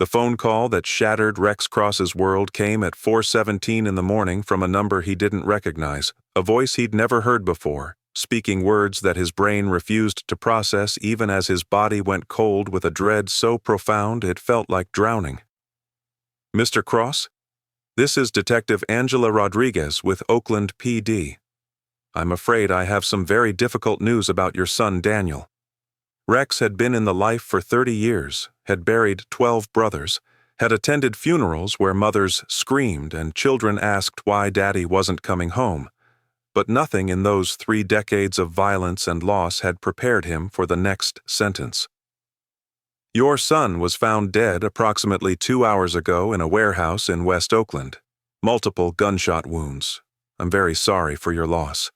The phone call that shattered Rex Cross's world came at 4:17 in the morning from a number he didn't recognize, a voice he'd never heard before, speaking words that his brain refused to process even as his body went cold with a dread so profound it felt like drowning. "Mr. Cross? This is Detective Angela Rodriguez with Oakland PD. I'm afraid I have some very difficult news about your son Daniel. Rex had been in the life for 30 years, had buried 12 brothers, had attended funerals where mothers screamed and children asked why Daddy wasn't coming home. But nothing in those 3 decades of violence and loss had prepared him for the next sentence. Your son was found dead approximately 2 hours ago in a warehouse in West Oakland. Multiple gunshot wounds. I'm very sorry for your loss."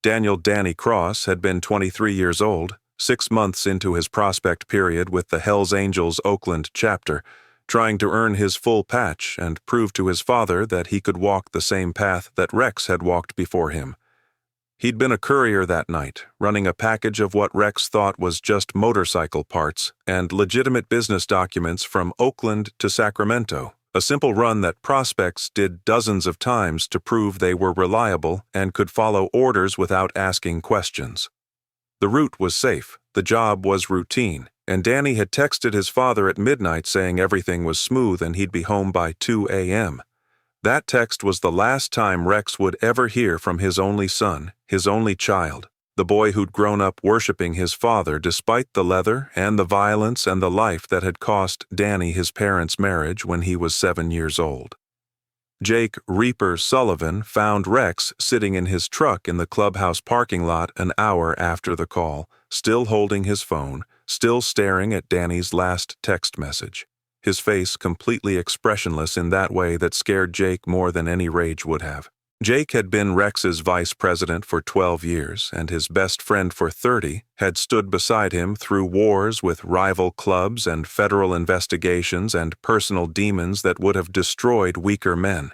Daniel "Danny" Cross had been 23 years old, 6 months into his prospect period with the Hells Angels Oakland chapter, trying to earn his full patch and prove to his father that he could walk the same path that Rex had walked before him. He'd been a courier that night, running a package of what Rex thought was just motorcycle parts and legitimate business documents from Oakland to Sacramento, a simple run that prospects did dozens of times to prove they were reliable and could follow orders without asking questions. The route was safe, the job was routine, and Danny had texted his father at midnight saying everything was smooth and he'd be home by 2 a.m. That text was the last time Rex would ever hear from his only son, his only child, the boy who'd grown up worshiping his father despite the leather and the violence and the life that had cost Danny his parents' marriage when he was 7 years old. Jake "Reaper" Sullivan found Rex sitting in his truck in the clubhouse parking lot an hour after the call, still holding his phone, still staring at Danny's last text message, his face completely expressionless in that way that scared Jake more than any rage would have. Jake had been Rex's vice president for 12 years, and his best friend for 30 had stood beside him through wars with rival clubs and federal investigations and personal demons that would have destroyed weaker men.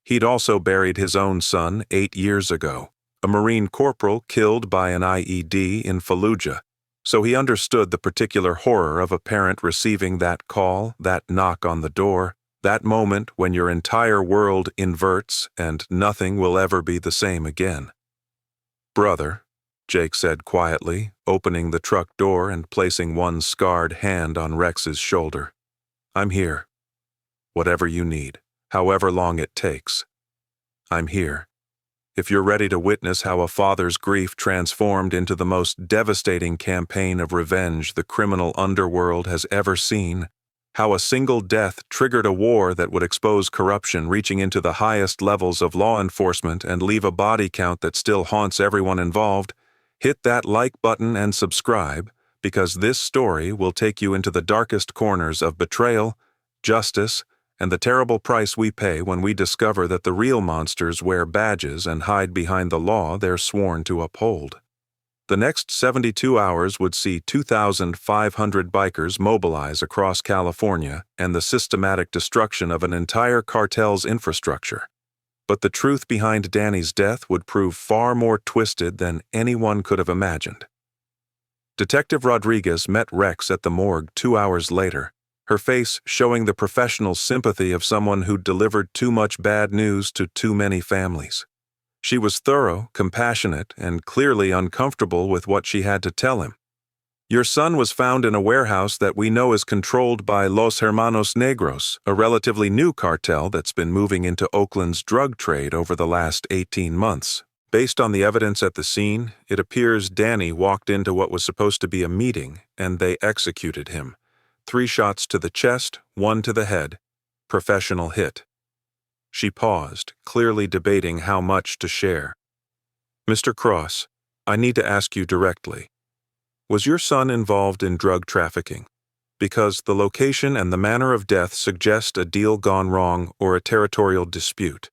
He'd also buried his own son 8 years ago, a Marine corporal killed by an IED in Fallujah, so he understood the particular horror of a parent receiving that call, that knock on the door, that moment when your entire world inverts and nothing will ever be the same again. "Brother," Jake said quietly, opening the truck door and placing one scarred hand on Rex's shoulder. "I'm here. Whatever you need, however long it takes. I'm here. If you're ready to witness how a father's grief transformed into the most devastating campaign of revenge the criminal underworld has ever seen, how a single death triggered a war that would expose corruption reaching into the highest levels of law enforcement and leave a body count that still haunts everyone involved, hit that like button and subscribe, because this story will take you into the darkest corners of betrayal, justice, and the terrible price we pay when we discover that the real monsters wear badges and hide behind the law they're sworn to uphold. The next 72 hours would see 2,500 bikers mobilize across California and the systematic destruction of an entire cartel's infrastructure. But the truth behind Danny's death would prove far more twisted than anyone could have imagined. Detective Rodriguez met Rex at the morgue 2 hours later, her face showing the professional sympathy of someone who'd delivered too much bad news to too many families. She was thorough, compassionate, and clearly uncomfortable with what she had to tell him. "Your son was found in a warehouse that we know is controlled by Los Hermanos Negros, a relatively new cartel that's been moving into Oakland's drug trade over the last 18 months. Based on the evidence at the scene, it appears Danny walked into what was supposed to be a meeting, and they executed him. 3 shots to the chest, 1 to the head. Professional hit." She paused, clearly debating how much to share. "Mr. Cross, I need to ask you directly. Was your son involved in drug trafficking? Because the location and the manner of death suggest a deal gone wrong or a territorial dispute."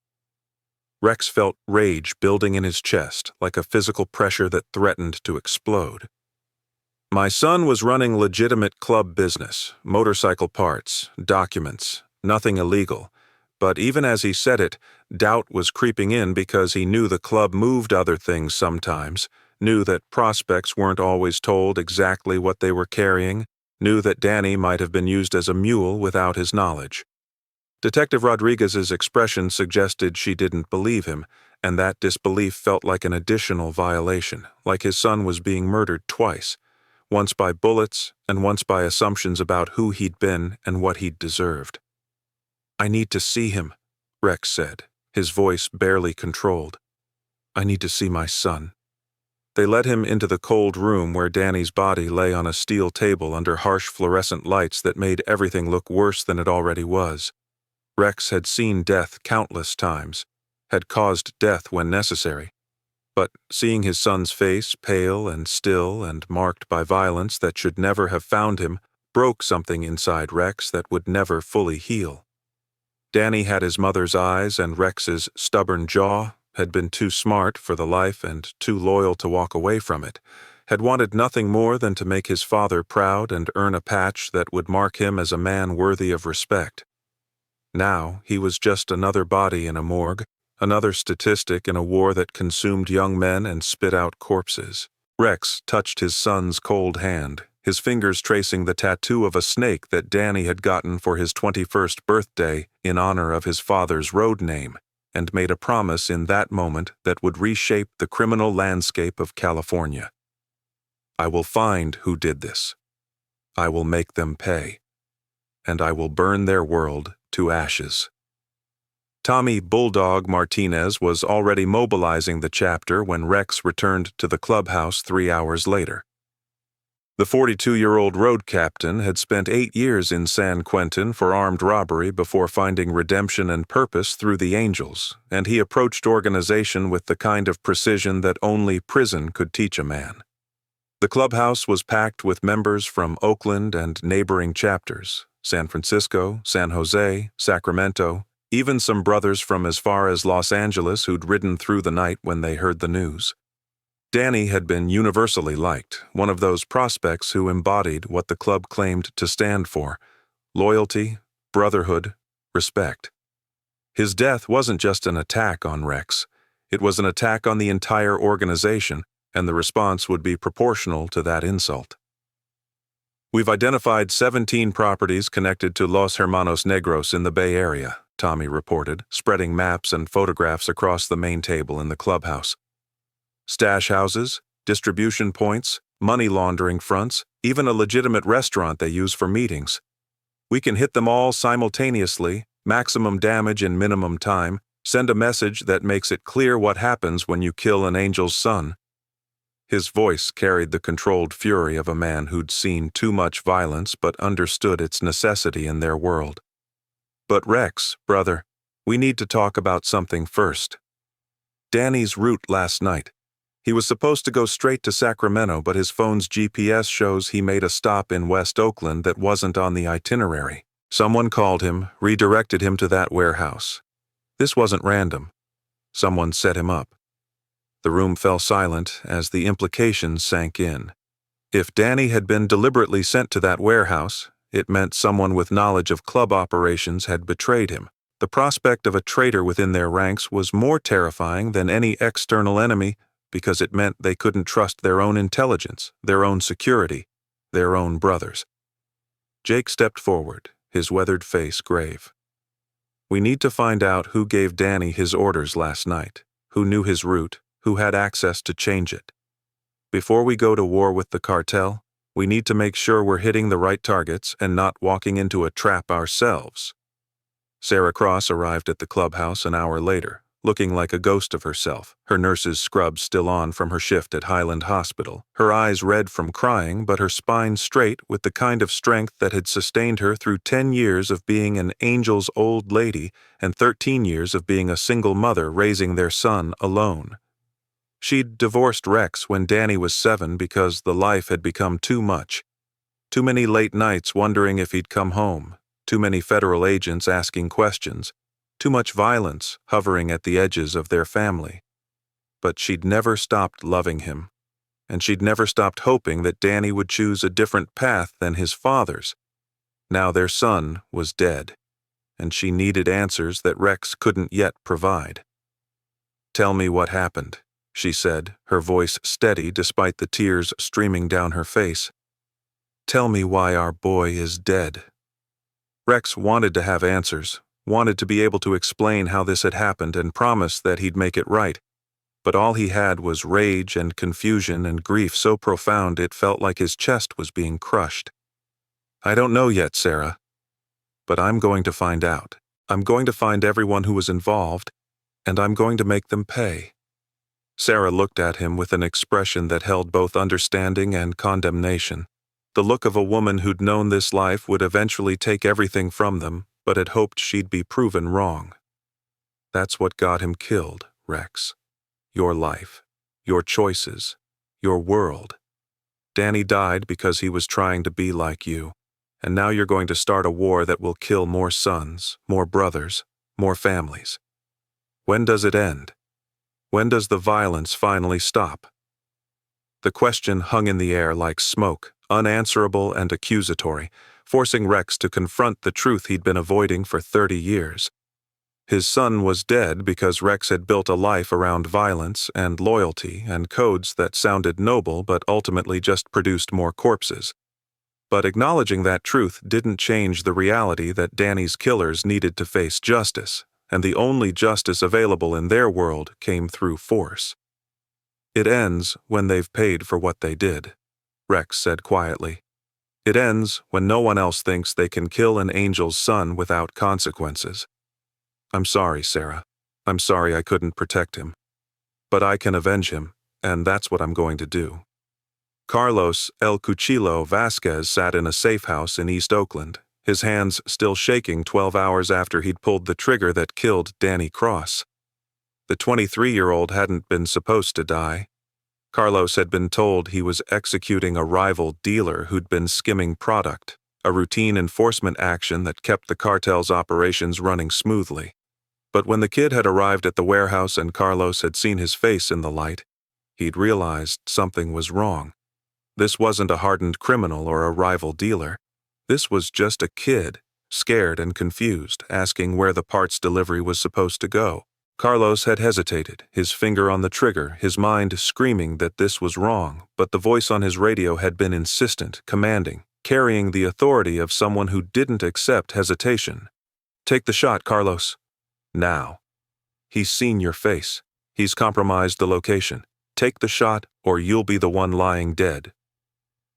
Rex felt rage building in his chest, like a physical pressure that threatened to explode. "My son was running legitimate club business, motorcycle parts, documents, nothing illegal. But even as he said it, doubt was creeping in because he knew the club moved other things sometimes, knew that prospects weren't always told exactly what they were carrying, knew that Danny might have been used as a mule without his knowledge. Detective Rodriguez's expression suggested she didn't believe him, and that disbelief felt like an additional violation, like his son was being murdered twice, once by bullets and once by assumptions about who he'd been and what he'd deserved. "I need to see him," Rex said, his voice barely controlled. "I need to see my son." They led him into the cold room where Danny's body lay on a steel table under harsh fluorescent lights that made everything look worse than it already was. Rex had seen death countless times, had caused death when necessary, but seeing his son's face pale and still and marked by violence that should never have found him broke something inside Rex that would never fully heal. Danny had his mother's eyes, and Rex's stubborn jaw had been too smart for the life and too loyal to walk away from it, had wanted nothing more than to make his father proud and earn a patch that would mark him as a man worthy of respect. Now he was just another body in a morgue, another statistic in a war that consumed young men and spit out corpses. Rex touched his son's cold hand, his fingers tracing the tattoo of a snake that Danny had gotten for his 21st birthday in honor of his father's road name, and made a promise in that moment that would reshape the criminal landscape of California. "I will find who did this. I will make them pay. And I will burn their world to ashes." Tommy Bulldog Martinez was already mobilizing the chapter when Rex returned to the clubhouse 3 hours later. The 42-year-old road captain had spent 8 years in San Quentin for armed robbery before finding redemption and purpose through the Angels, and he approached organization with the kind of precision that only prison could teach a man. The clubhouse was packed with members from Oakland and neighboring chapters, San Francisco, San Jose, Sacramento, even some brothers from as far as Los Angeles who'd ridden through the night when they heard the news. Danny had been universally liked, one of those prospects who embodied what the club claimed to stand for: loyalty, brotherhood, respect. His death wasn't just an attack on Rex. It was an attack on the entire organization, and the response would be proportional to that insult. "We've identified 17 properties connected to Los Hermanos Negros in the Bay Area," Tommy reported, spreading maps and photographs across the main table in the clubhouse. "Stash houses, distribution points, money laundering fronts, even a legitimate restaurant they use for meetings. We can hit them all simultaneously, maximum damage in minimum time, send a message that makes it clear what happens when you kill an angel's son." His voice carried the controlled fury of a man who'd seen too much violence but understood its necessity in their world. "But Rex, brother, we need to talk about something first. Danny's route last night. He was supposed to go straight to Sacramento, but his phone's GPS shows he made a stop in West Oakland that wasn't on the itinerary. Someone called him, redirected him to that warehouse. This wasn't random. Someone set him up." The room fell silent as the implications sank in. If Danny had been deliberately sent to that warehouse, it meant someone with knowledge of club operations had betrayed him. The prospect of a traitor within their ranks was more terrifying than any external enemy because it meant they couldn't trust their own intelligence, their own security, their own brothers. Jake stepped forward, his weathered face grave. "We need to find out who gave Danny his orders last night, who knew his route, who had access to change it. Before we go to war with the cartel, we need to make sure we're hitting the right targets and not walking into a trap ourselves." Sarah Cross arrived at the clubhouse an hour later, looking like a ghost of herself, her nurse's scrubs still on from her shift at Highland Hospital, her eyes red from crying but her spine straight with the kind of strength that had sustained her through 10 years of being an angel's old lady and 13 years of being a single mother raising their son alone. She'd divorced Rex when Danny was 7 because the life had become too much. Too many late nights wondering if he'd come home, too many federal agents asking questions, too much violence hovering at the edges of their family. But she'd never stopped loving him, and she'd never stopped hoping that Danny would choose a different path than his father's. Now their son was dead, and she needed answers that Rex couldn't yet provide. "Tell me what happened," she said, her voice steady despite the tears streaming down her face. Tell me why our boy is dead." Rex wanted to have answers, wanted to be able to explain how this had happened and promised that he'd make it right. But all he had was rage and confusion and grief so profound it felt like his chest was being crushed. "I don't know yet, Sarah. But I'm going to find out. I'm going to find everyone who was involved, and I'm going to make them pay." Sarah looked at him with an expression that held both understanding and condemnation. The look of a woman who'd known this life would eventually take everything from them, but had hoped she'd be proven wrong. "That's what got him killed, Rex. Your life, your choices, your world. Danny died because he was trying to be like you, and now you're going to start a war that will kill more sons, more brothers, more families. When does it end? When does the violence finally stop?" The question hung in the air like smoke, unanswerable and accusatory, forcing Rex to confront the truth he'd been avoiding for 30 years. His son was dead because Rex had built a life around violence and loyalty and codes that sounded noble but ultimately just produced more corpses. But acknowledging that truth didn't change the reality that Danny's killers needed to face justice, and the only justice available in their world came through force. "It ends when they've paid for what they did," Rex said quietly. "It ends when no one else thinks they can kill an angel's son without consequences. I'm sorry, Sarah. I'm sorry I couldn't protect him. But I can avenge him, and that's what I'm going to do." Carlos El Cuchillo Vasquez sat in a safe house in East Oakland, his hands still shaking 12 hours after he'd pulled the trigger that killed Danny Cross. The 23-year-old hadn't been supposed to die. Carlos had been told he was executing a rival dealer who'd been skimming product, a routine enforcement action that kept the cartel's operations running smoothly. But when the kid had arrived at the warehouse and Carlos had seen his face in the light, he'd realized something was wrong. This wasn't a hardened criminal or a rival dealer. This was just a kid, scared and confused, asking where the parts delivery was supposed to go. Carlos had hesitated, his finger on the trigger, his mind screaming that this was wrong, but the voice on his radio had been insistent, commanding, carrying the authority of someone who didn't accept hesitation. "Take the shot, Carlos. Now. He's seen your face. He's compromised the location. Take the shot, or you'll be the one lying dead."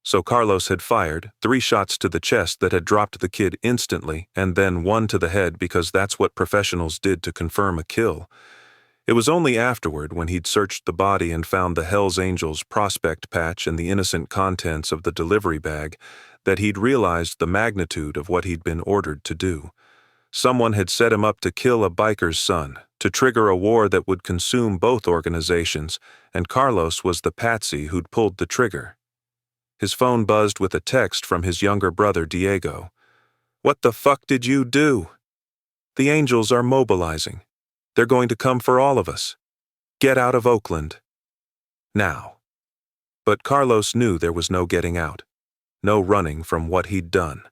So Carlos had fired 3 shots to the chest that had dropped the kid instantly, and then 1 to the head because that's what professionals did to confirm a kill. It was only afterward, when he'd searched the body and found the Hells Angels prospect patch and the innocent contents of the delivery bag, that he'd realized the magnitude of what he'd been ordered to do. Someone had set him up to kill a biker's son, to trigger a war that would consume both organizations, and Carlos was the patsy who'd pulled the trigger. His phone buzzed with a text from his younger brother Diego. "What the fuck did you do? The Angels are mobilizing. They're going to come for all of us. Get out of Oakland. Now." But Carlos knew there was no getting out, no running from what he'd done.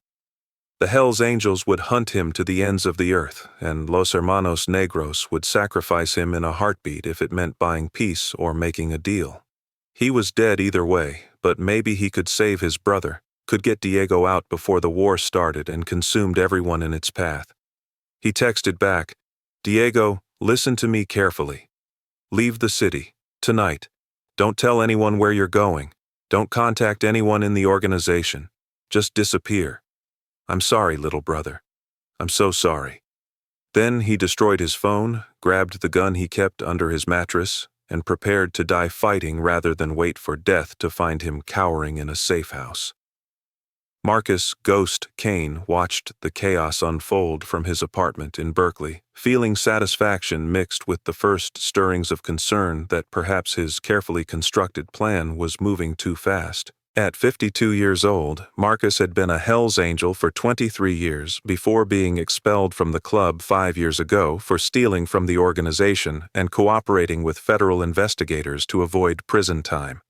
The Hells Angels would hunt him to the ends of the earth, and Los Hermanos Negros would sacrifice him in a heartbeat if it meant buying peace or making a deal. He was dead either way, but maybe he could save his brother, could get Diego out before the war started and consumed everyone in its path. He texted back, "Diego, listen to me carefully. Leave the city, tonight. Don't tell anyone where you're going. Don't contact anyone in the organization. Just disappear. I'm sorry, little brother. I'm so sorry." Then he destroyed his phone, grabbed the gun he kept under his mattress, and prepared to die fighting rather than wait for death to find him cowering in a safe house. Marcus Ghost Kane watched the chaos unfold from his apartment in Berkeley, feeling satisfaction mixed with the first stirrings of concern that perhaps his carefully constructed plan was moving too fast. At 52 years old, Marcus had been a Hells Angel for 23 years before being expelled from the club 5 years ago for stealing from the organization and cooperating with federal investigators to avoid prison time.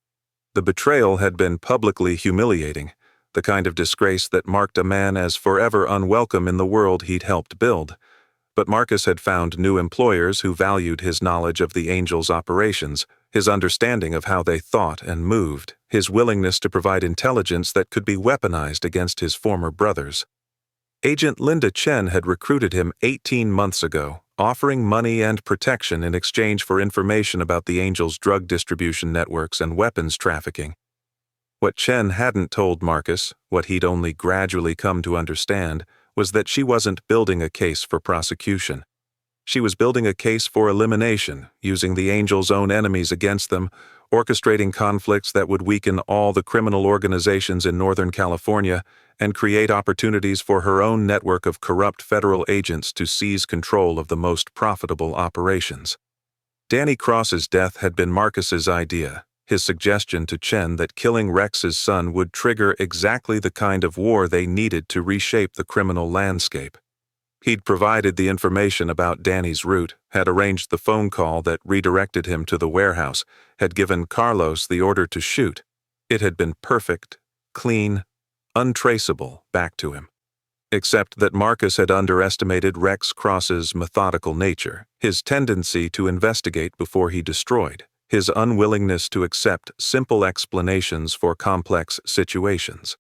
The betrayal had been publicly humiliating, the kind of disgrace that marked a man as forever unwelcome in the world he'd helped build. But Marcus had found new employers who valued his knowledge of the Angels' operations, his understanding of how they thought and moved, his willingness to provide intelligence that could be weaponized against his former brothers. Agent Linda Chen had recruited him 18 months ago, offering money and protection in exchange for information about the Angels' drug distribution networks and weapons trafficking. What Chen hadn't told Marcus, what he'd only gradually come to understand, was that she wasn't building a case for prosecution. She was building a case for elimination, using the Angels' own enemies against them, orchestrating conflicts that would weaken all the criminal organizations in Northern California and create opportunities for her own network of corrupt federal agents to seize control of the most profitable operations. Danny Cross's death had been Marcus's idea, his suggestion to Chen that killing Rex's son would trigger exactly the kind of war they needed to reshape the criminal landscape. He'd provided the information about Danny's route, had arranged the phone call that redirected him to the warehouse, had given Carlos the order to shoot. It had been perfect, clean, untraceable back to him. Except that Marcus had underestimated Rex Cross's methodical nature, his tendency to investigate before he destroyed, his unwillingness to accept simple explanations for complex situations.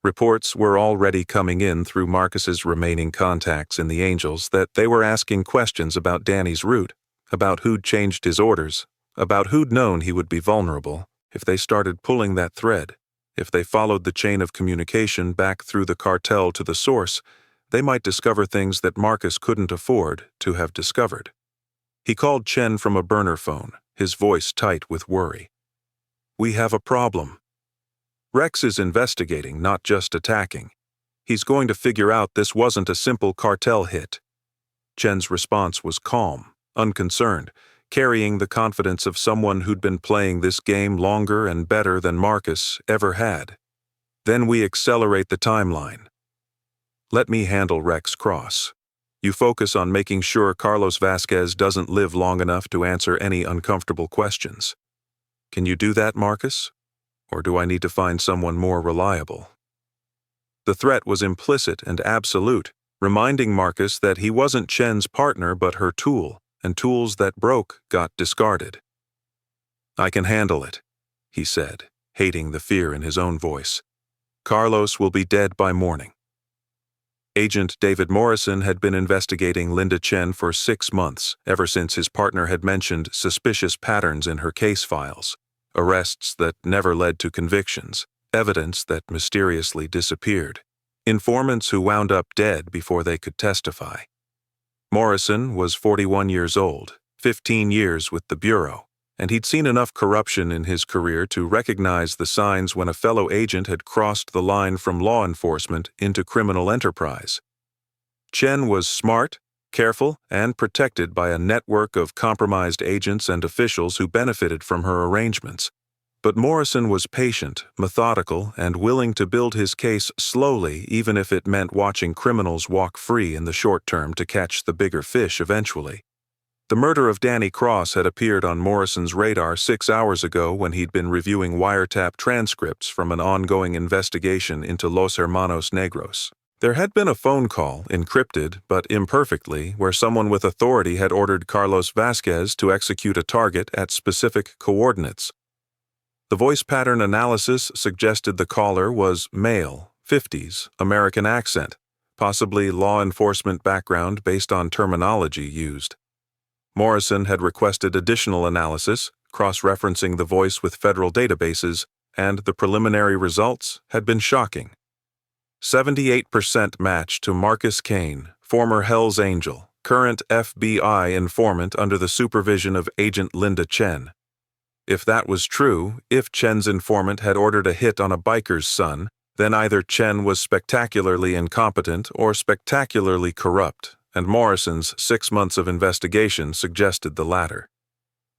Reports were already coming in through Marcus's remaining contacts in the Angels that they were asking questions about Danny's route, about who'd changed his orders, about who'd known he would be vulnerable. If they started pulling that thread, if they followed the chain of communication back through the cartel to the source, they might discover things that Marcus couldn't afford to have discovered. He called Chen from a burner phone, his voice tight with worry. "We have a problem. Rex is investigating, not just attacking. He's going to figure out this wasn't a simple cartel hit." Chen's response was calm, unconcerned, carrying the confidence of someone who'd been playing this game longer and better than Marcus ever had. "Then we accelerate the timeline. Let me handle Rex Cross. You focus on making sure Carlos Vasquez doesn't live long enough to answer any uncomfortable questions. Can you do that, Marcus? Or do I need to find someone more reliable?" The threat was implicit and absolute, reminding Marcus that he wasn't Chen's partner but her tool, and tools that broke got discarded. "I can handle it," he said, hating the fear in his own voice. "Carlos will be dead by morning." Agent David Morrison had been investigating Linda Chen for 6 months, ever since his partner had mentioned suspicious patterns in her case files. Arrests that never led to convictions, evidence that mysteriously disappeared, informants who wound up dead before they could testify. Morrison was 41 years old, 15 years with the Bureau, and he'd seen enough corruption in his career to recognize the signs when a fellow agent had crossed the line from law enforcement into criminal enterprise. Chen was smart, careful, and protected by a network of compromised agents and officials who benefited from her arrangements. But Morrison was patient, methodical, and willing to build his case slowly even if it meant watching criminals walk free in the short term to catch the bigger fish eventually. The murder of Danny Cross had appeared on Morrison's radar 6 hours ago when he'd been reviewing wiretap transcripts from an ongoing investigation into Los Hermanos Negros. There had been a phone call, encrypted but imperfectly, where someone with authority had ordered Carlos Vasquez to execute a target at specific coordinates. The voice pattern analysis suggested the caller was male, 50s, American accent, possibly law enforcement background based on terminology used. Morrison had requested additional analysis, cross-referencing the voice with federal databases, and the preliminary results had been shocking. 78% match to Marcus Kane, former Hells Angel, current FBI informant under the supervision of Agent Linda Chen. If that was true, if Chen's informant had ordered a hit on a biker's son, then either Chen was spectacularly incompetent or spectacularly corrupt, and Morrison's 6 months of investigation suggested the latter.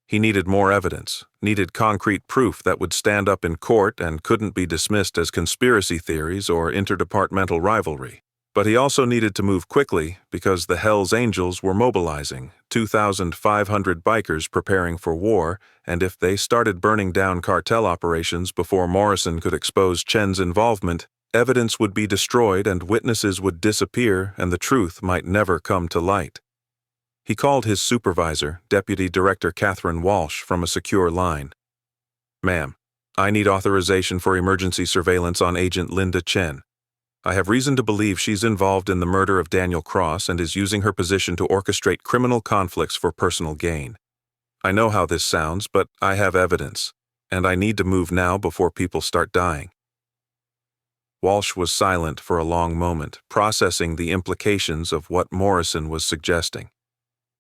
He needed more evidence, needed concrete proof that would stand up in court and couldn't be dismissed as conspiracy theories or interdepartmental rivalry. But he also needed to move quickly because the Hells Angels were mobilizing, 2,500 bikers preparing for war, and if they started burning down cartel operations before Morrison could expose Chen's involvement, Evidence would be destroyed and witnesses would disappear and the truth might never come to light. He called his supervisor, Deputy Director Catherine Walsh, from a secure line. "Ma'am, I need authorization for emergency surveillance on Agent Linda Chen. I have reason to believe she's involved in the murder of Daniel Cross and is using her position to orchestrate criminal conflicts for personal gain. I know how this sounds, but I have evidence, and I need to move now before people start dying." Walsh was silent for a long moment, processing the implications of what Morrison was suggesting.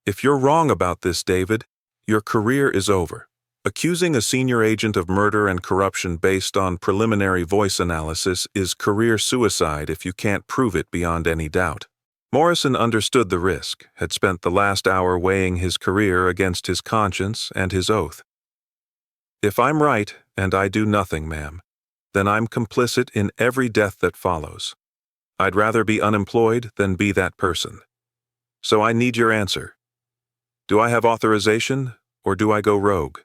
"If you're wrong about this, David, your career is over. Accusing a senior agent of murder and corruption based on preliminary voice analysis is career suicide if you can't prove it beyond any doubt." Morrison understood the risk, had spent the last hour weighing his career against his conscience and his oath. "If I'm right, and I do nothing, ma'am, then I'm complicit in every death that follows. I'd rather be unemployed than be that person. So I need your answer. Do I have authorization, or do I go rogue?"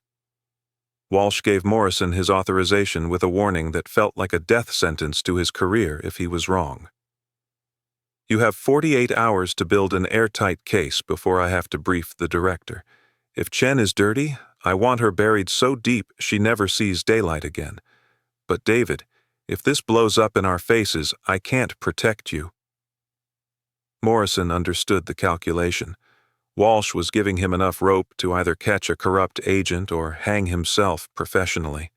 Walsh gave Morrison his authorization with a warning that felt like a death sentence to his career if he was wrong. "You have 48 hours to build an airtight case before I have to brief the director. If Chen is dirty, I want her buried so deep she never sees daylight again. But David, if this blows up in our faces, I can't protect you." Morrison understood the calculation. Walsh was giving him enough rope to either catch a corrupt agent or hang himself professionally.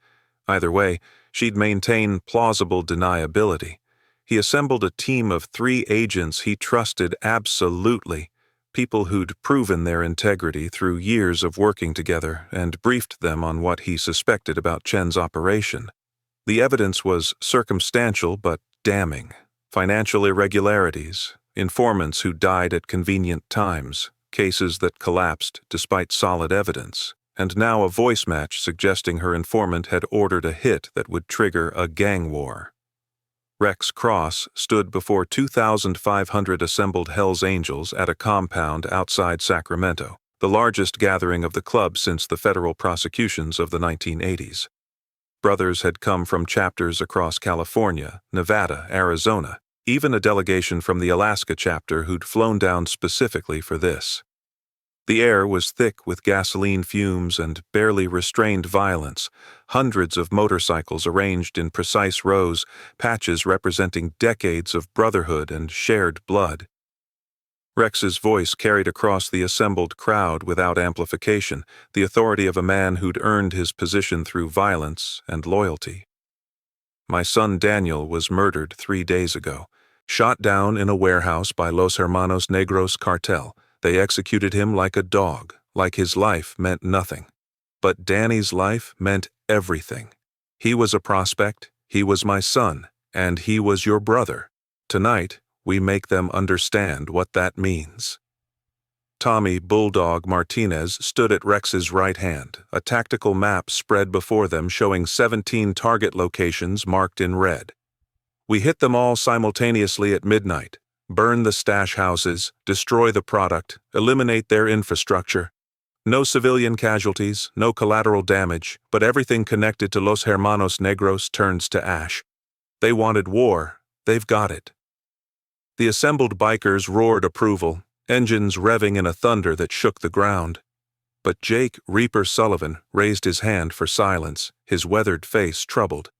Either way, she'd maintain plausible deniability. He assembled a team of 3 agents he trusted absolutely, people who'd proven their integrity through years of working together, and briefed them on what he suspected about Chen's operation. The evidence was circumstantial but damning. Financial irregularities, informants who died at convenient times, cases that collapsed despite solid evidence, and now a voice match suggesting her informant had ordered a hit that would trigger a gang war. Rex Cross stood before 2,500 assembled Hells Angels at a compound outside Sacramento, the largest gathering of the club since the federal prosecutions of the 1980s. Brothers had come from chapters across California, Nevada, Arizona, even a delegation from the Alaska chapter who'd flown down specifically for this. The air was thick with gasoline fumes and barely restrained violence, hundreds of motorcycles arranged in precise rows, patches representing decades of brotherhood and shared blood. Rex's voice carried across the assembled crowd without amplification, the authority of a man who'd earned his position through violence and loyalty. "My son Daniel was murdered 3 days ago, shot down in a warehouse by Los Hermanos Negros cartel. They executed him like a dog, like his life meant nothing. But Danny's life meant everything. He was a prospect, he was my son, and he was your brother. Tonight, we make them understand what that means." Tommy Bulldog Martinez stood at Rex's right hand, a tactical map spread before them showing 17 target locations marked in red. "We hit them all simultaneously at midnight. Burn the stash houses, destroy the product, eliminate their infrastructure. No civilian casualties, no collateral damage, but everything connected to Los Hermanos Negros turns to ash. They wanted war, they've got it." The assembled bikers roared approval, engines revving in a thunder that shook the ground. But Jake Reaper Sullivan raised his hand for silence, his weathered face troubled.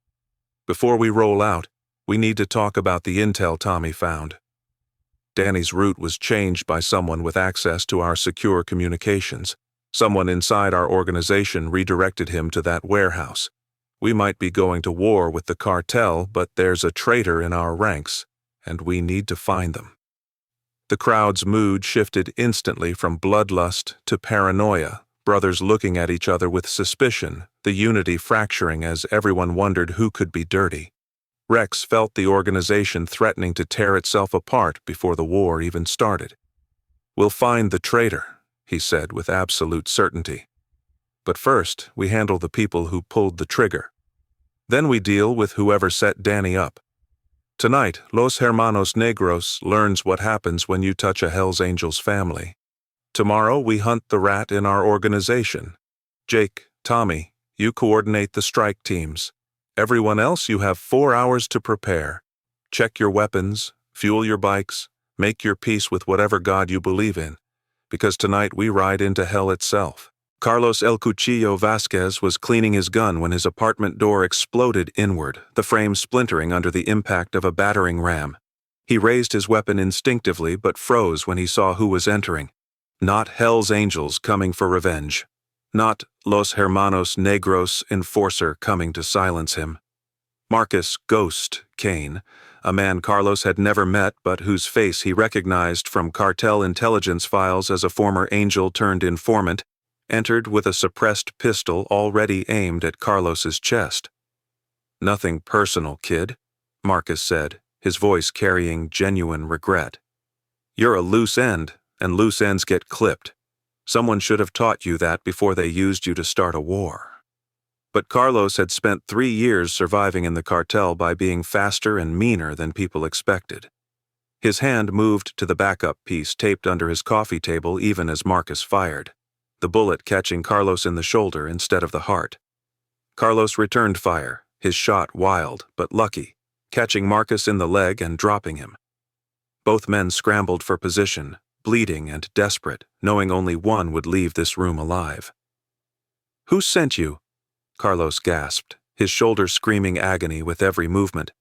"Before we roll out, we need to talk about the intel Tommy found. Danny's route was changed by someone with access to our secure communications. Someone inside our organization redirected him to that warehouse. We might be going to war with the cartel, but there's a traitor in our ranks, and we need to find them." The crowd's mood shifted instantly from bloodlust to paranoia, brothers looking at each other with suspicion, the unity fracturing as everyone wondered who could be dirty. Rex felt the organization threatening to tear itself apart before the war even started. "We'll find the traitor," he said with absolute certainty. "But first, we handle the people who pulled the trigger. Then we deal with whoever set Danny up. Tonight, Los Hermanos Negros learns what happens when you touch a Hells Angels family. Tomorrow, we hunt the rat in our organization. Jake, Tommy, you coordinate the strike teams. Everyone else, you have 4 hours to prepare. Check your weapons, fuel your bikes, make your peace with whatever God you believe in, because tonight we ride into hell itself. Carlos El Cuchillo Vasquez was cleaning his gun when his apartment door exploded inward, the frame splintering under the impact of a battering ram. He raised his weapon instinctively but froze when he saw who was entering. Not Hell's Angels coming for revenge. Not Los Hermanos Negros enforcer coming to silence him. Marcus Ghost Kane, a man Carlos had never met but whose face he recognized from cartel intelligence files as a former angel-turned-informant, entered with a suppressed pistol already aimed at Carlos's chest. "Nothing personal, kid," Marcus said, his voice carrying genuine regret. "You're a loose end, and loose ends get clipped. Someone should have taught you that before they used you to start a war." But Carlos had spent 3 years surviving in the cartel by being faster and meaner than people expected. His hand moved to the backup piece taped under his coffee table even as Marcus fired, the bullet catching Carlos in the shoulder instead of the heart. Carlos returned fire, his shot wild but lucky, catching Marcus in the leg and dropping him. Both men scrambled for position, bleeding and desperate, knowing only one would leave this room alive. "Who sent you?" Carlos gasped, his shoulder screaming agony with every movement.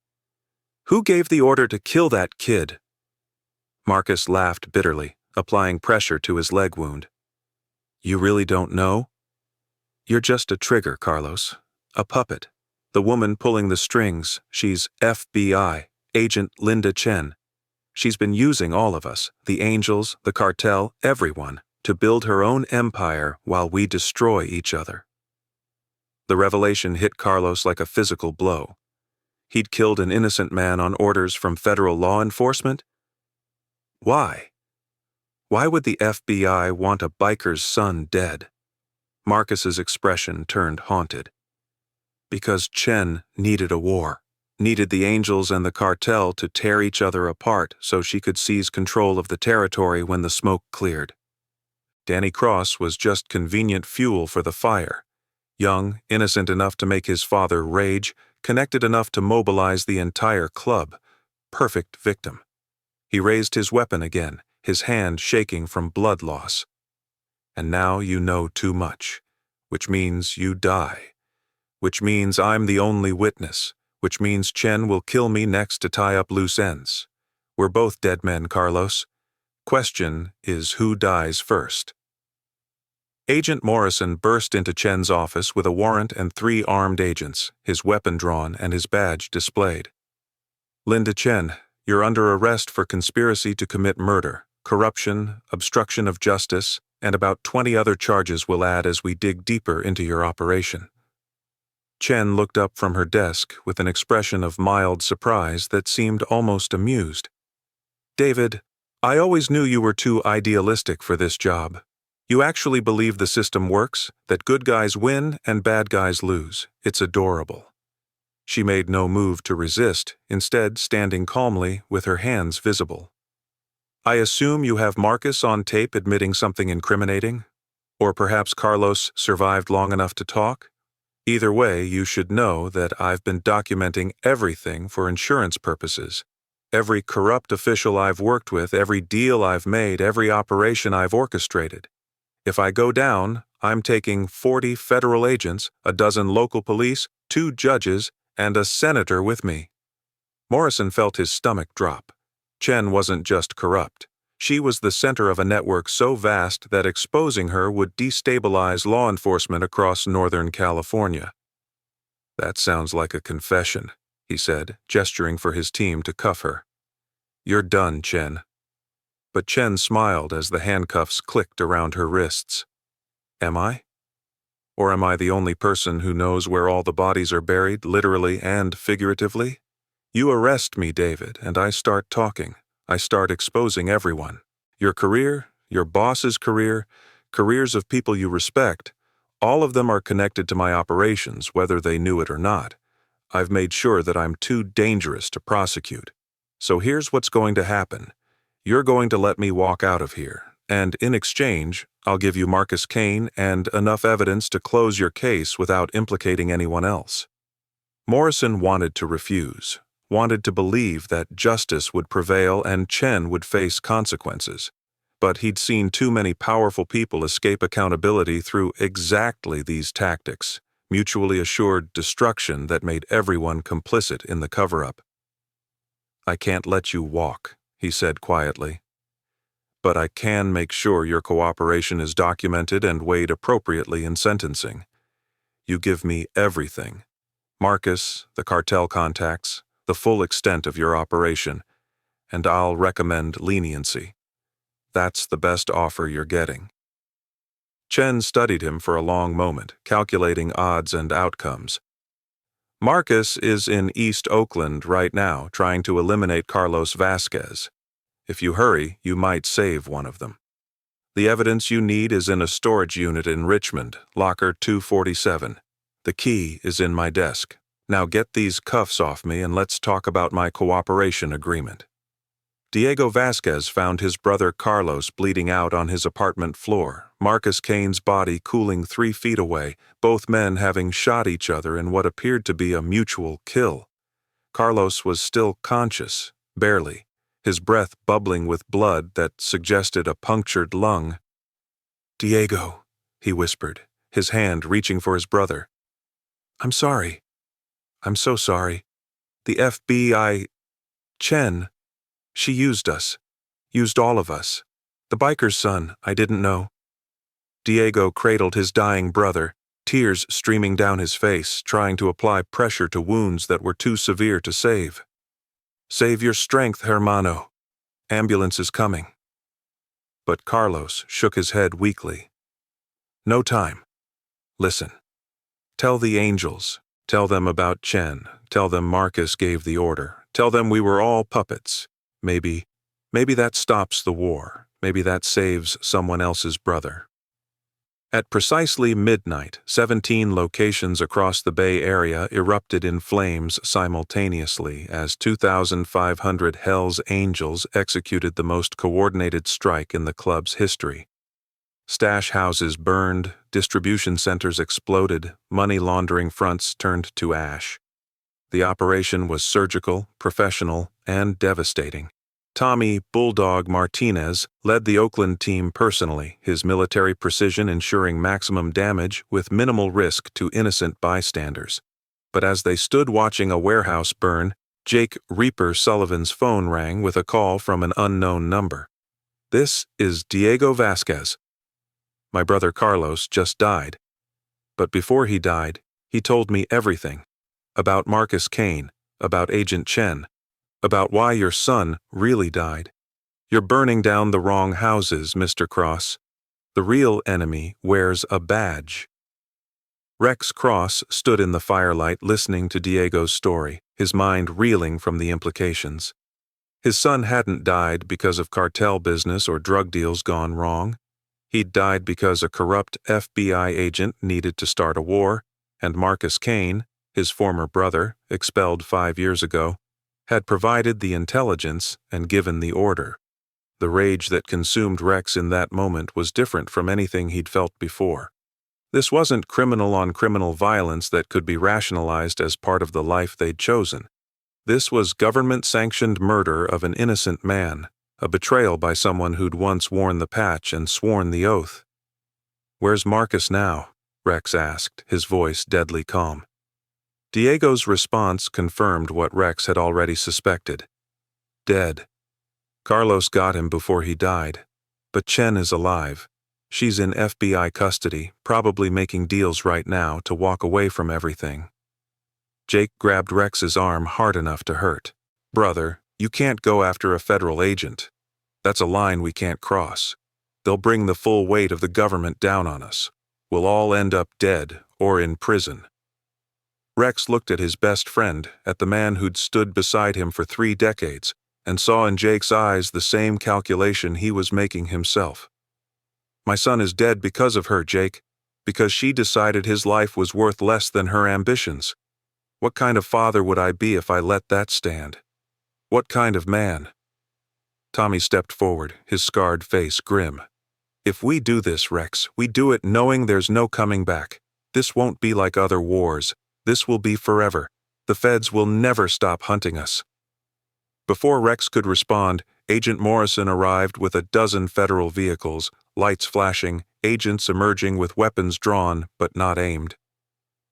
"Who gave the order to kill that kid?" Marcus laughed bitterly, applying pressure to his leg wound. "You really don't know? You're just a trigger, Carlos. A puppet. The woman pulling the strings, she's FBI, Agent Linda Chen. She's been using all of us, the angels, the cartel, everyone, to build her own empire while we destroy each other." The revelation hit Carlos like a physical blow. He'd killed an innocent man on orders from federal law enforcement? Why? Why would the FBI want a biker's son dead? Marcus's expression turned haunted. Because Chen needed a war, needed the angels and the cartel to tear each other apart so she could seize control of the territory when the smoke cleared. Danny Cross was just convenient fuel for the fire. Young, innocent enough to make his father rage, connected enough to mobilize the entire club. Perfect victim. He raised his weapon again, his hand shaking from blood loss. "And now you know too much, which means you die. Which means I'm the only witness, which means Chen will kill me next to tie up loose ends. We're both dead men, Carlos. Question is who dies first." Agent Morrison burst into Chen's office with a warrant and 3 armed agents, his weapon drawn and his badge displayed. "Linda Chen, you're under arrest for conspiracy to commit murder, corruption, obstruction of justice, and about 20 other charges we'll add as we dig deeper into your operation." Chen looked up from her desk with an expression of mild surprise that seemed almost amused. "David, I always knew you were too idealistic for this job. You actually believe the system works, that good guys win and bad guys lose. It's adorable." She made no move to resist, instead standing calmly with her hands visible. "I assume you have Marcus on tape admitting something incriminating? Or perhaps Carlos survived long enough to talk? Either way, you should know that I've been documenting everything for insurance purposes. Every corrupt official I've worked with, every deal I've made, every operation I've orchestrated. If I go down, I'm taking 40 federal agents, a dozen local police, 2 judges, and a senator with me." Morrison felt his stomach drop. Chen wasn't just corrupt. She was the center of a network so vast that exposing her would destabilize law enforcement across Northern California. "That sounds like a confession," he said, gesturing for his team to cuff her. "You're done, Chen." But Chen smiled as the handcuffs clicked around her wrists. "Am I? Or am I the only person who knows where all the bodies are buried, literally and figuratively? You arrest me, David, and I start talking. I start exposing everyone. Your career, your boss's career, careers of people you respect, all of them are connected to my operations, whether they knew it or not. I've made sure that I'm too dangerous to prosecute. So here's what's going to happen. You're going to let me walk out of here, and in exchange, I'll give you Marcus Kane and enough evidence to close your case without implicating anyone else." Morrison wanted to refuse, wanted to believe that justice would prevail and Chen would face consequences. But he'd seen too many powerful people escape accountability through exactly these tactics, mutually assured destruction that made everyone complicit in the cover-up. "I can't let you walk," he said quietly. "But I can make sure your cooperation is documented and weighed appropriately in sentencing. You give me everything. Marcus, the cartel contacts, the full extent of your operation, and I'll recommend leniency. That's the best offer you're getting." Chen studied him for a long moment, calculating odds and outcomes. "Marcus is in East Oakland right now, trying to eliminate Carlos Vasquez. If you hurry, you might save one of them. The evidence you need is in a storage unit in Richmond, locker 247. The key is in my desk. Now get these cuffs off me and let's talk about my cooperation agreement." Diego Vasquez found his brother Carlos bleeding out on his apartment floor, Marcus Kane's body cooling 3 feet away, both men having shot each other in what appeared to be a mutual kill. Carlos was still conscious, barely, his breath bubbling with blood that suggested a punctured lung. "Diego," he whispered, his hand reaching for his brother. "I'm sorry. I'm so sorry. The FBI... Chen... She used us. Used all of us. The biker's son, I didn't know." Diego cradled his dying brother, tears streaming down his face, trying to apply pressure to wounds that were too severe to save. "Save your strength, hermano. Ambulance is coming." But Carlos shook his head weakly. "No time. Listen. Tell the angels. Tell them about Chen. Tell them Marcus gave the order. Tell them we were all puppets. Maybe that stops the war. Maybe that saves someone else's brother." At precisely midnight, 17 locations across the Bay Area erupted in flames simultaneously as 2,500 Hell's Angels executed the most coordinated strike in the club's history. Stash houses burned, distribution centers exploded, money laundering fronts turned to ash. The operation was surgical, professional, and devastating. Tommy "Bulldog" Martinez led the Oakland team personally, his military precision ensuring maximum damage with minimal risk to innocent bystanders. But as they stood watching a warehouse burn, Jake "Reaper" Sullivan's phone rang with a call from an unknown number. "This is Diego Vasquez. My brother Carlos just died. But before he died, he told me everything. About Marcus Kane, about Agent Chen, about why your son really died. You're burning down the wrong houses, Mr. Cross. The real enemy wears a badge." Rex Cross stood in the firelight listening to Diego's story, his mind reeling from the implications. His son hadn't died because of cartel business or drug deals gone wrong. He'd died because a corrupt FBI agent needed to start a war, and Marcus Kane, his former brother, expelled 5 years ago, had provided the intelligence and given the order. The rage that consumed Rex in that moment was different from anything he'd felt before. This wasn't criminal-on-criminal violence that could be rationalized as part of the life they'd chosen. This was government-sanctioned murder of an innocent man, a betrayal by someone who'd once worn the patch and sworn the oath. "Where's Marcus now?" Rex asked, his voice deadly calm. Diego's response confirmed what Rex had already suspected. "Dead. Carlos got him before he died. But Chen is alive. She's in FBI custody, probably making deals right now to walk away from everything." Jake grabbed Rex's arm hard enough to hurt. "Brother, you can't go after a federal agent. That's a line we can't cross. They'll bring the full weight of the government down on us. We'll all end up dead or in prison." Rex looked at his best friend, at the man who'd stood beside him for 3 decades, and saw in Jake's eyes the same calculation he was making himself. "My son is dead because of her, Jake, because she decided his life was worth less than her ambitions. What kind of father would I be if I let that stand? What kind of man?" Tommy stepped forward, his scarred face grim. "If we do this, Rex, we do it knowing there's no coming back. This won't be like other wars. This will be forever. The feds will never stop hunting us." Before Rex could respond, Agent Morrison arrived with a dozen federal vehicles, lights flashing, agents emerging with weapons drawn but not aimed.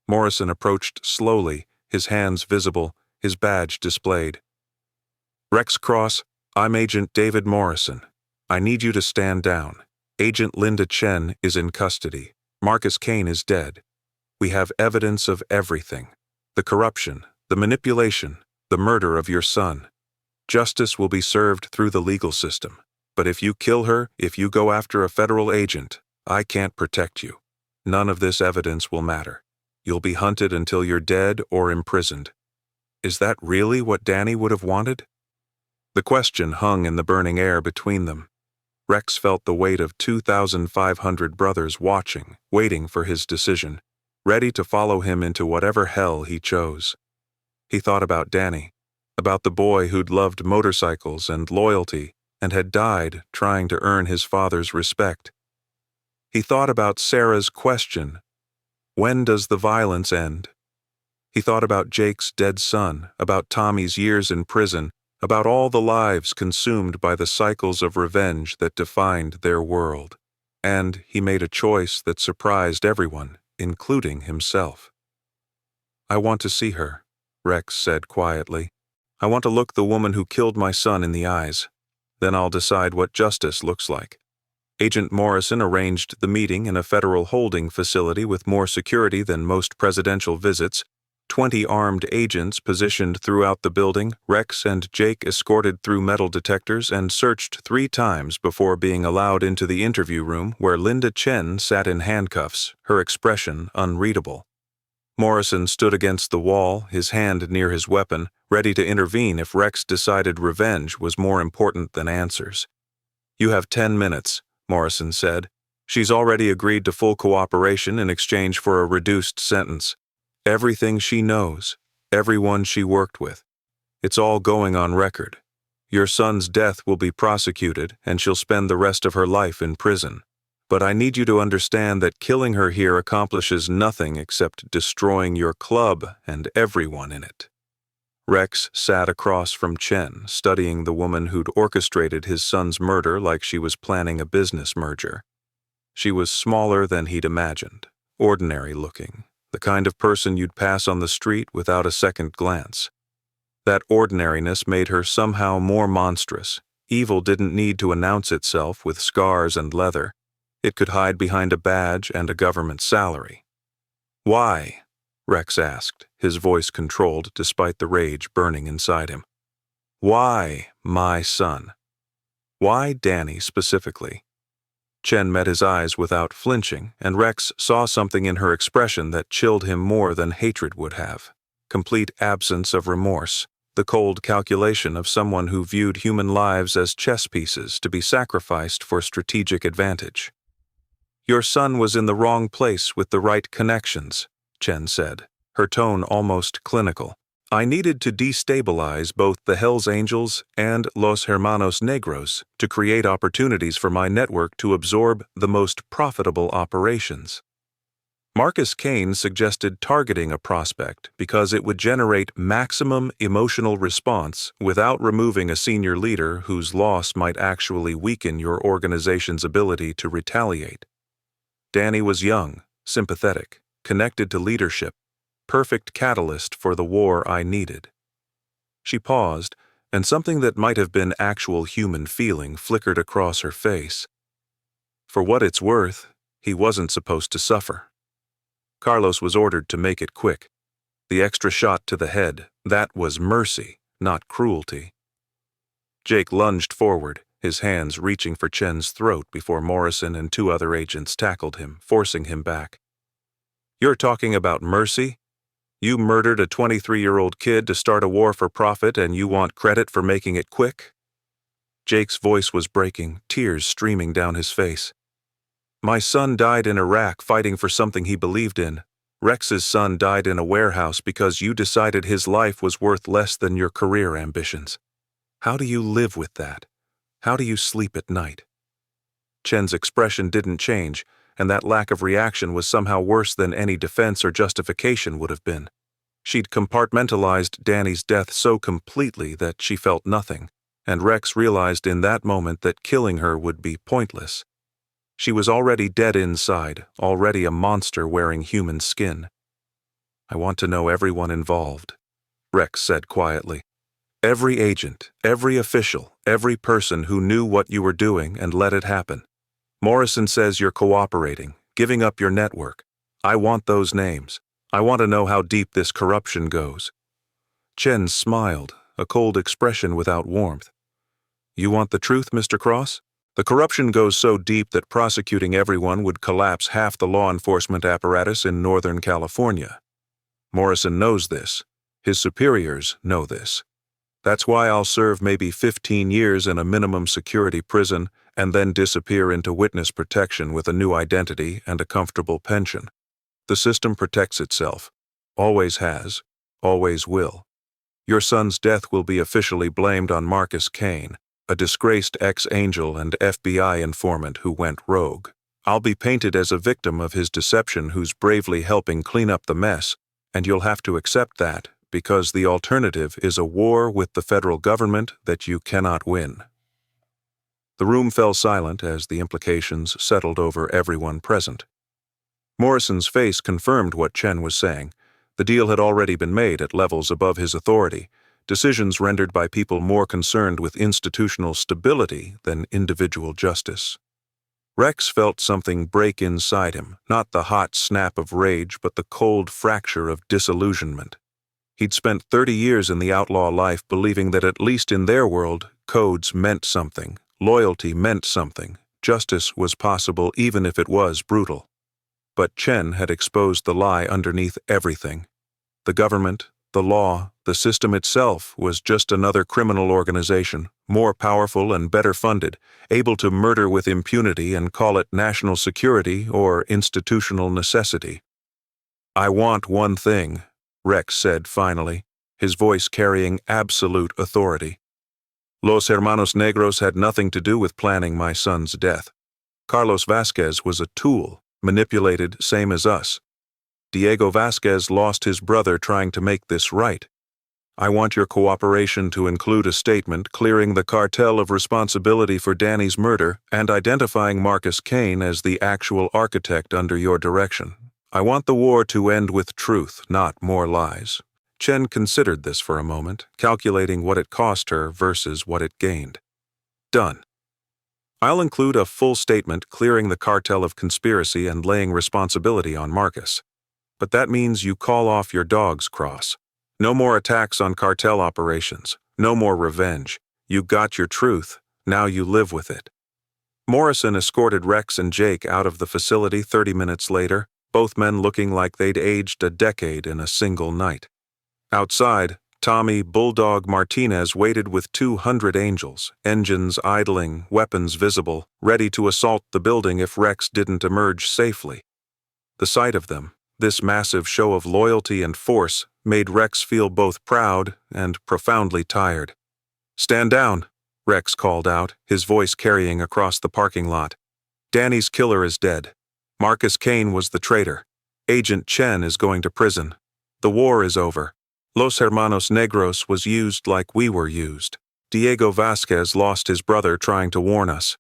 Morrison approached slowly, his hands visible, his badge displayed. "Rex Cross, I'm Agent David Morrison. I need you to stand down. Agent Linda Chen is in custody. Marcus Kane is dead. We have evidence of everything. The corruption, the manipulation, the murder of your son. Justice will be served through the legal system. But if you kill her, if you go after a federal agent, I can't protect you. None of this evidence will matter. You'll be hunted until you're dead or imprisoned." Is that really what Danny would have wanted? The question hung in the burning air between them. Rex felt the weight of 2,500 brothers watching, waiting for his decision, ready to follow him into whatever hell he chose. He thought about Danny, about the boy who'd loved motorcycles and loyalty and had died trying to earn his father's respect. He thought about Sarah's question, "When does the violence end?" He thought about Jake's dead son, about Tommy's years in prison, about all the lives consumed by the cycles of revenge that defined their world. And he made a choice that surprised everyone, including himself. "I want to see her," Rex said quietly. "I want to look the woman who killed my son in the eyes. Then I'll decide what justice looks like." Agent Morrison arranged the meeting in a federal holding facility with more security than most presidential visits. 20 armed agents positioned throughout the building. Rex and Jake escorted through metal detectors and searched 3 times before being allowed into the interview room where Linda Chen sat in handcuffs, her expression unreadable. Morrison stood against the wall, his hand near his weapon, ready to intervene if Rex decided revenge was more important than answers. "You have 10 minutes, Morrison said. "She's already agreed to full cooperation in exchange for a reduced sentence. Everything she knows, everyone she worked with. It's all going on record. Your son's death will be prosecuted, and she'll spend the rest of her life in prison. But I need you to understand that killing her here accomplishes nothing except destroying your club and everyone in it." Rex sat across from Chen, studying the woman who'd orchestrated his son's murder like she was planning a business merger. She was smaller than he'd imagined, ordinary-looking, the kind of person you'd pass on the street without a second glance. That ordinariness made her somehow more monstrous. Evil didn't need to announce itself with scars and leather. It could hide behind a badge and a government salary. "Why?" Rex asked, his voice controlled despite the rage burning inside him. "Why, my son? Why Danny specifically?" Chen met his eyes without flinching, and Rex saw something in her expression that chilled him more than hatred would have. Complete absence of remorse, the cold calculation of someone who viewed human lives as chess pieces to be sacrificed for strategic advantage. "Your son was in the wrong place with the right connections," Chen said, her tone almost clinical. "I needed to destabilize both the Hells Angels and Los Hermanos Negros to create opportunities for my network to absorb the most profitable operations." Marcus Kane suggested targeting a prospect because it would generate maximum emotional response without removing a senior leader whose loss might actually weaken your organization's ability to retaliate. Danny was young, sympathetic, connected to leadership, perfect catalyst for the war I needed. She paused, and something that might have been actual human feeling flickered across her face. For what it's worth, he wasn't supposed to suffer. Carlos was ordered to make it quick. The extra shot to the head, that was mercy, not cruelty. Jake lunged forward, his hands reaching for Chen's throat before Morrison and 2 other agents tackled him, forcing him back. "You're talking about mercy? You murdered a 23-year-old kid to start a war for profit, and you want credit for making it quick?" Jake's voice was breaking, tears streaming down his face. "My son died in Iraq fighting for something he believed in. Rex's son died in a warehouse because you decided his life was worth less than your career ambitions. How do you live with that? How do you sleep at night?" Chen's expression didn't change, and that lack of reaction was somehow worse than any defense or justification would have been. She'd compartmentalized Danny's death so completely that she felt nothing, and Rex realized in that moment that killing her would be pointless. She was already dead inside, already a monster wearing human skin. "I want to know everyone involved," Rex said quietly. "Every agent, every official, every person who knew what you were doing and let it happen. Morrison says you're cooperating, giving up your network. I want those names. I want to know how deep this corruption goes." Chen smiled, a cold expression without warmth. "You want the truth, Mr. Cross? The corruption goes so deep that prosecuting everyone would collapse half the law enforcement apparatus in Northern California. Morrison knows this. His superiors know this. That's why I'll serve maybe 15 years in a minimum security prison and then disappear into witness protection with a new identity and a comfortable pension. The system protects itself. Always has. Always will. Your son's death will be officially blamed on Marcus Kane, a disgraced ex-angel and FBI informant who went rogue. I'll be painted as a victim of his deception who's bravely helping clean up the mess, and you'll have to accept that, because the alternative is a war with the federal government that you cannot win." The room fell silent as the implications settled over everyone present. Morrison's face confirmed what Chen was saying. The deal had already been made at levels above his authority, decisions rendered by people more concerned with institutional stability than individual justice. Rex felt something break inside him, not the hot snap of rage, but the cold fracture of disillusionment. He'd spent 30 years in the outlaw life believing that at least in their world, codes meant something, loyalty meant something, justice was possible even if it was brutal. But Chen had exposed the lie underneath everything. The government, the law, the system itself was just another criminal organization, more powerful and better funded, able to murder with impunity and call it national security or institutional necessity. "I want one thing," Rex said finally, his voice carrying absolute authority. "Los Hermanos Negros had nothing to do with planning my son's death. Carlos Vasquez was a tool, manipulated same as us. Diego Vasquez lost his brother trying to make this right. I want your cooperation to include a statement clearing the cartel of responsibility for Danny's murder and identifying Marcus Kane as the actual architect under your direction. I want the war to end with truth, not more lies." Chen considered this for a moment, calculating what it cost her versus what it gained. "Done. I'll include a full statement clearing the cartel of conspiracy and laying responsibility on Marcus. But that means you call off your dogs, Cross. No more attacks on cartel operations. No more revenge. You got your truth. Now you live with it." Morrison escorted Rex and Jake out of the facility 30 minutes later, both men looking like they'd aged a decade in a single night. Outside, Tommy Bulldog Martinez waited with 200 angels, engines idling, weapons visible, ready to assault the building if Rex didn't emerge safely. The sight of them, this massive show of loyalty and force, made Rex feel both proud and profoundly tired. "Stand down," Rex called out, his voice carrying across the parking lot. "Danny's killer is dead. Marcus Kane was the traitor. Agent Chen is going to prison. The war is over. Los Hermanos Negros was used like we were used. Diego Vasquez lost his brother trying to warn us.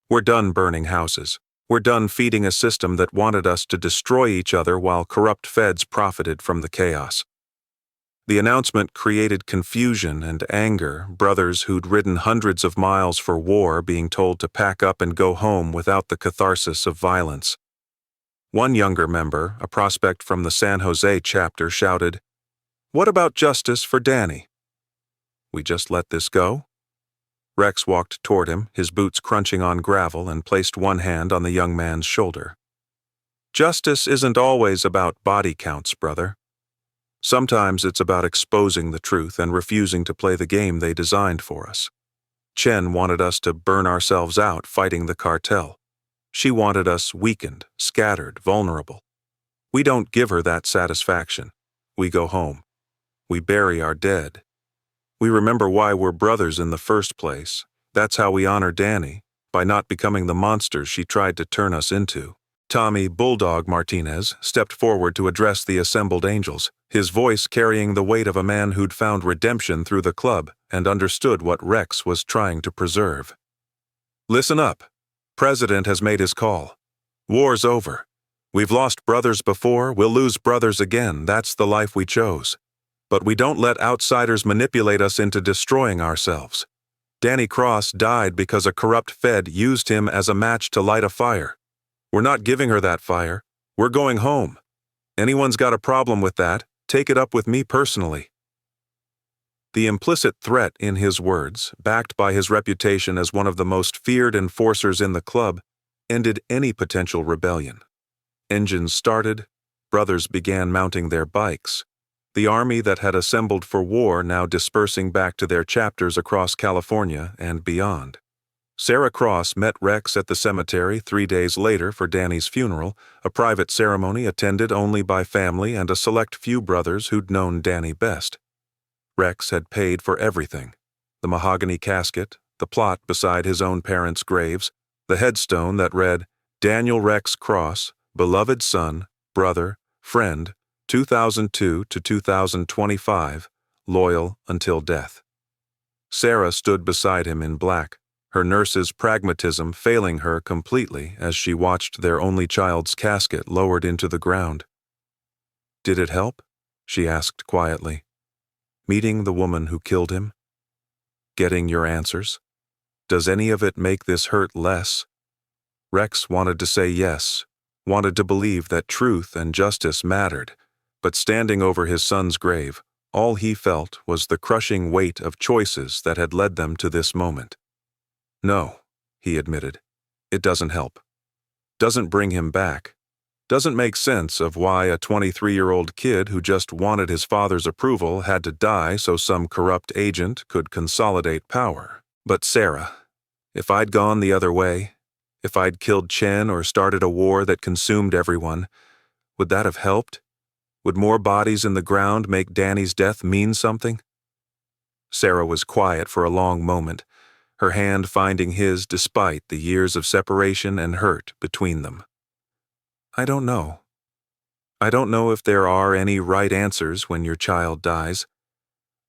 We're done burning houses. We're done feeding a system that wanted us to destroy each other while corrupt feds profited from the chaos." The announcement created confusion and anger, brothers who'd ridden hundreds of miles for war being told to pack up and go home without the catharsis of violence. One younger member, a prospect from the San Jose chapter, shouted, "What about justice for Danny?" "We just let this go?" Rex walked toward him, his boots crunching on gravel, and placed one hand on the young man's shoulder. "Justice isn't always about body counts, brother. Sometimes it's about exposing the truth and refusing to play the game they designed for us. Chen wanted us to burn ourselves out fighting the cartel. She wanted us weakened, scattered, vulnerable. We don't give her that satisfaction. We go home. We bury our dead. We remember why we're brothers in the first place. That's how we honor Danny, by not becoming the monsters she tried to turn us into." Tommy "Bulldog" Martinez stepped forward to address the assembled angels, his voice carrying the weight of a man who'd found redemption through the club and understood what Rex was trying to preserve. "Listen up. President has made his call. War's over. We've lost brothers before, we'll lose brothers again, that's the life we chose. But we don't let outsiders manipulate us into destroying ourselves. Danny Cross died because a corrupt Fed used him as a match to light a fire. We're not giving her that fire. We're going home. Anyone's got a problem with that, take it up with me personally." The implicit threat in his words, backed by his reputation as one of the most feared enforcers in the club, ended any potential rebellion. Engines started, brothers began mounting their bikes. The army that had assembled for war now dispersing back to their chapters across California and beyond. Sarah Cross met Rex at the cemetery 3 days later for Danny's funeral, a private ceremony attended only by family and a select few brothers who'd known Danny best. Rex had paid for everything: the mahogany casket, the plot beside his own parents' graves, the headstone that read, "Daniel Rex Cross, beloved son, brother, friend, 2002 to 2025, loyal until death." Sarah stood beside him in black, her nurse's pragmatism failing her completely as she watched their only child's casket lowered into the ground. "Did it help?" she asked quietly. "Meeting the woman who killed him? Getting your answers? Does any of it make this hurt less?" Rex wanted to say yes, wanted to believe that truth and justice mattered, but standing over his son's grave, all he felt was the crushing weight of choices that had led them to this moment. "No," he admitted, "it doesn't help. Doesn't bring him back. Doesn't make sense of why a 23-year-old kid who just wanted his father's approval had to die so some corrupt agent could consolidate power. But Sarah, if I'd gone the other way, if I'd killed Chen or started a war that consumed everyone, would that have helped? Would more bodies in the ground make Danny's death mean something?" Sarah was quiet for a long moment, her hand finding his despite the years of separation and hurt between them. "I don't know. I don't know if there are any right answers when your child dies.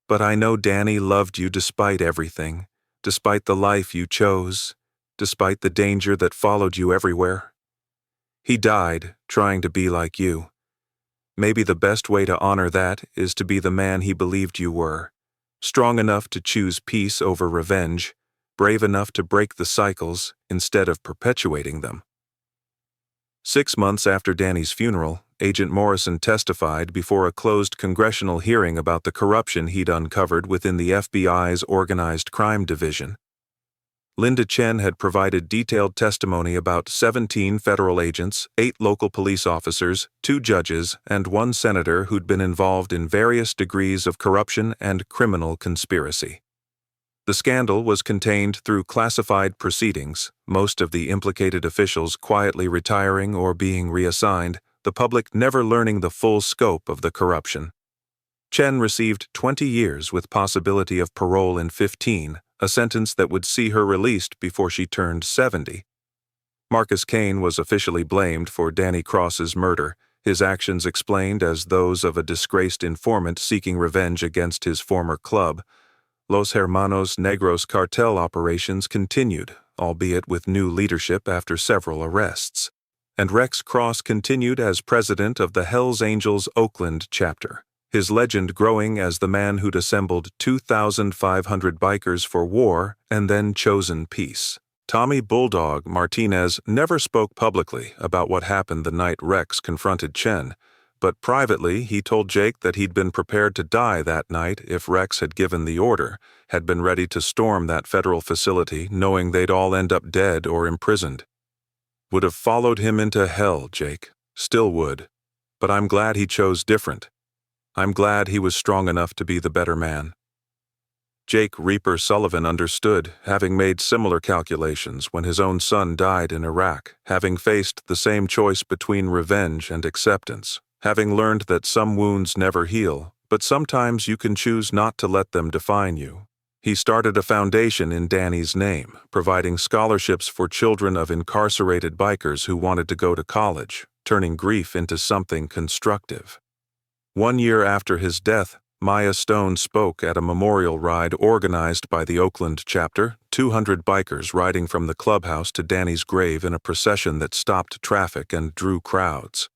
But I know Danny loved you despite everything, despite the life you chose, despite the danger that followed you everywhere. He died trying to be like you. Maybe the best way to honor that is to be the man he believed you were, strong enough to choose peace over revenge, brave enough to break the cycles instead of perpetuating them." 6 months after Danny's funeral, Agent Morrison testified before a closed congressional hearing about the corruption he'd uncovered within the FBI's Organized Crime Division. Linda Chen had provided detailed testimony about 17 federal agents, 8 local police officers, 2 judges, and 1 senator who'd been involved in various degrees of corruption and criminal conspiracy. The scandal was contained through classified proceedings, most of the implicated officials quietly retiring or being reassigned, the public never learning the full scope of the corruption. Chen received 20 years with possibility of parole in 15, a sentence that would see her released before she turned 70. Marcus Kane was officially blamed for Danny Cross's murder, his actions explained as those of a disgraced informant seeking revenge against his former club. Los Hermanos Negros cartel operations continued, albeit with new leadership after several arrests. And Rex Cross continued as president of the Hells Angels Oakland chapter, his legend growing as the man who'd assembled 2,500 bikers for war and then chosen peace. Tommy "Bulldog" Martinez never spoke publicly about what happened the night Rex confronted Chen, but privately he told Jake that he'd been prepared to die that night if Rex had given the order, had been ready to storm that federal facility knowing they'd all end up dead or imprisoned. "Would have followed him into hell, Jake. Still would. But I'm glad he chose different. I'm glad he was strong enough to be the better man." Jake Reaper Sullivan understood, having made similar calculations when his own son died in Iraq, having faced the same choice between revenge and acceptance, having learned that some wounds never heal, but sometimes you can choose not to let them define you. He started a foundation in Danny's name, providing scholarships for children of incarcerated bikers who wanted to go to college, turning grief into something constructive. 1 year after his death, Maya Stone spoke at a memorial ride organized by the Oakland chapter, 200 bikers riding from the clubhouse to Danny's grave in a procession that stopped traffic and drew crowds.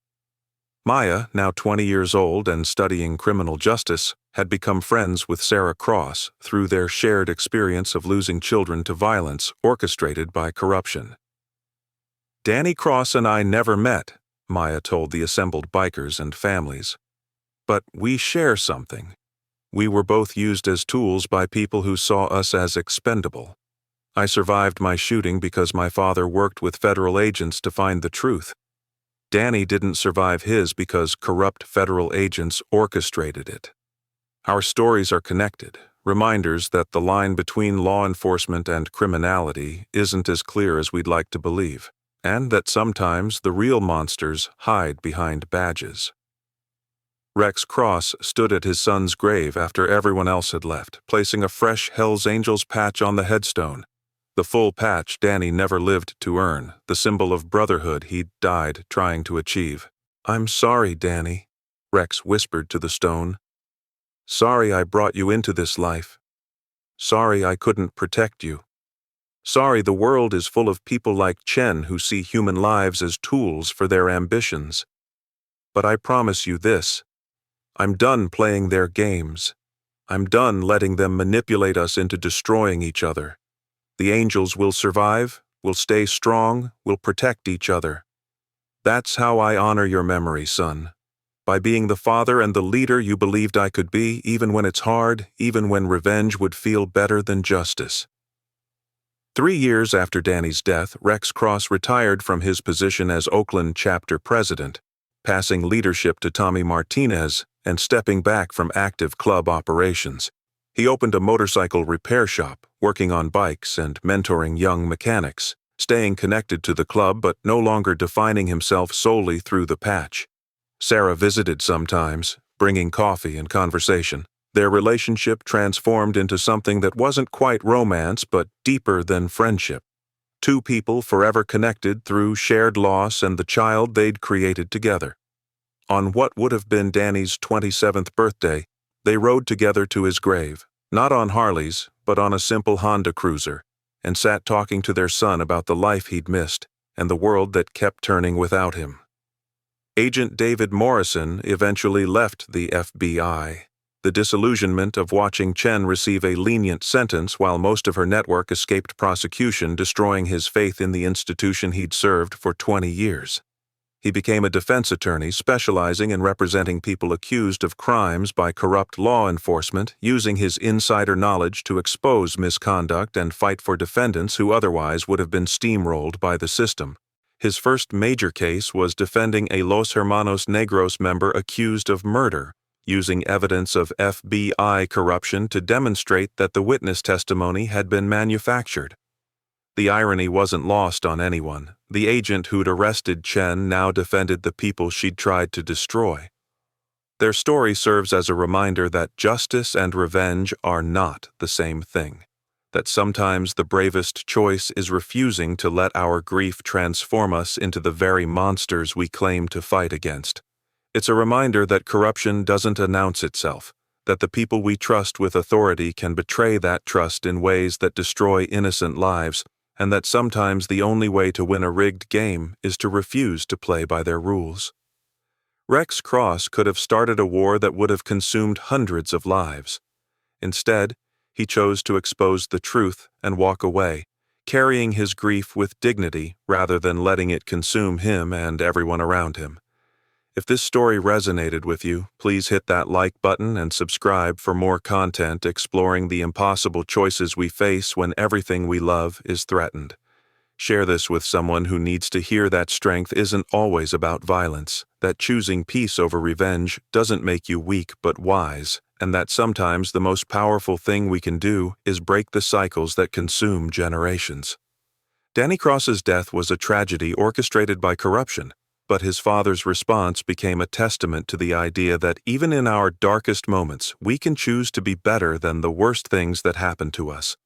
Maya, now 20 years old and studying criminal justice, had become friends with Sarah Cross through their shared experience of losing children to violence orchestrated by corruption. "Danny Cross and I never met," Maya told the assembled bikers and families. "But we share something. We were both used as tools by people who saw us as expendable. I survived my shooting because my father worked with federal agents to find the truth. Danny didn't survive his because corrupt federal agents orchestrated it. Our stories are connected, reminders that the line between law enforcement and criminality isn't as clear as we'd like to believe, and that sometimes the real monsters hide behind badges." Rex Cross stood at his son's grave after everyone else had left, placing a fresh Hells Angels patch on the headstone. The full patch Danny never lived to earn, the symbol of brotherhood he'd died trying to achieve. "I'm sorry, Danny," Rex whispered to the stone. "Sorry I brought you into this life. Sorry I couldn't protect you. Sorry the world is full of people like Chen who see human lives as tools for their ambitions. But I promise you this. I'm done playing their games. I'm done letting them manipulate us into destroying each other. The angels will survive, will stay strong, will protect each other. That's how I honor your memory, son. By being the father and the leader you believed I could be, even when it's hard, even when revenge would feel better than justice." 3 years after Danny's death, Rex Cross retired from his position as Oakland chapter president, passing leadership to Tommy Martinez and stepping back from active club operations. He opened a motorcycle repair shop, working on bikes and mentoring young mechanics, staying connected to the club but no longer defining himself solely through the patch. Sarah visited sometimes, bringing coffee and conversation. Their relationship transformed into something that wasn't quite romance but deeper than friendship. Two people forever connected through shared loss and the child they'd created together. On what would have been Danny's 27th birthday, they rode together to his grave, not on Harleys, but on a simple Honda Cruiser, and sat talking to their son about the life he'd missed and the world that kept turning without him. Agent David Morrison eventually left the FBI. The disillusionment of watching Chen receive a lenient sentence while most of her network escaped prosecution, destroying his faith in the institution he'd served for 20 years. He became a defense attorney specializing in representing people accused of crimes by corrupt law enforcement, using his insider knowledge to expose misconduct and fight for defendants who otherwise would have been steamrolled by the system. His first major case was defending a Los Hermanos Negros member accused of murder, using evidence of FBI corruption to demonstrate that the witness testimony had been manufactured. The irony wasn't lost on anyone. The agent who'd arrested Chen now defended the people she'd tried to destroy. Their story serves as a reminder that justice and revenge are not the same thing, that sometimes the bravest choice is refusing to let our grief transform us into the very monsters we claim to fight against. It's a reminder that corruption doesn't announce itself, that the people we trust with authority can betray that trust in ways that destroy innocent lives, and that sometimes the only way to win a rigged game is to refuse to play by their rules. Rex Cross could have started a war that would have consumed hundreds of lives. Instead, he chose to expose the truth and walk away, carrying his grief with dignity rather than letting it consume him and everyone around him. If this story resonated with you, please hit that like button and subscribe for more content exploring the impossible choices we face when everything we love is threatened. Share this with someone who needs to hear that strength isn't always about violence, that choosing peace over revenge doesn't make you weak but wise, and that sometimes the most powerful thing we can do is break the cycles that consume generations. Danny Cross's death was a tragedy orchestrated by corruption, but his father's response became a testament to the idea that even in our darkest moments, we can choose to be better than the worst things that happen to us.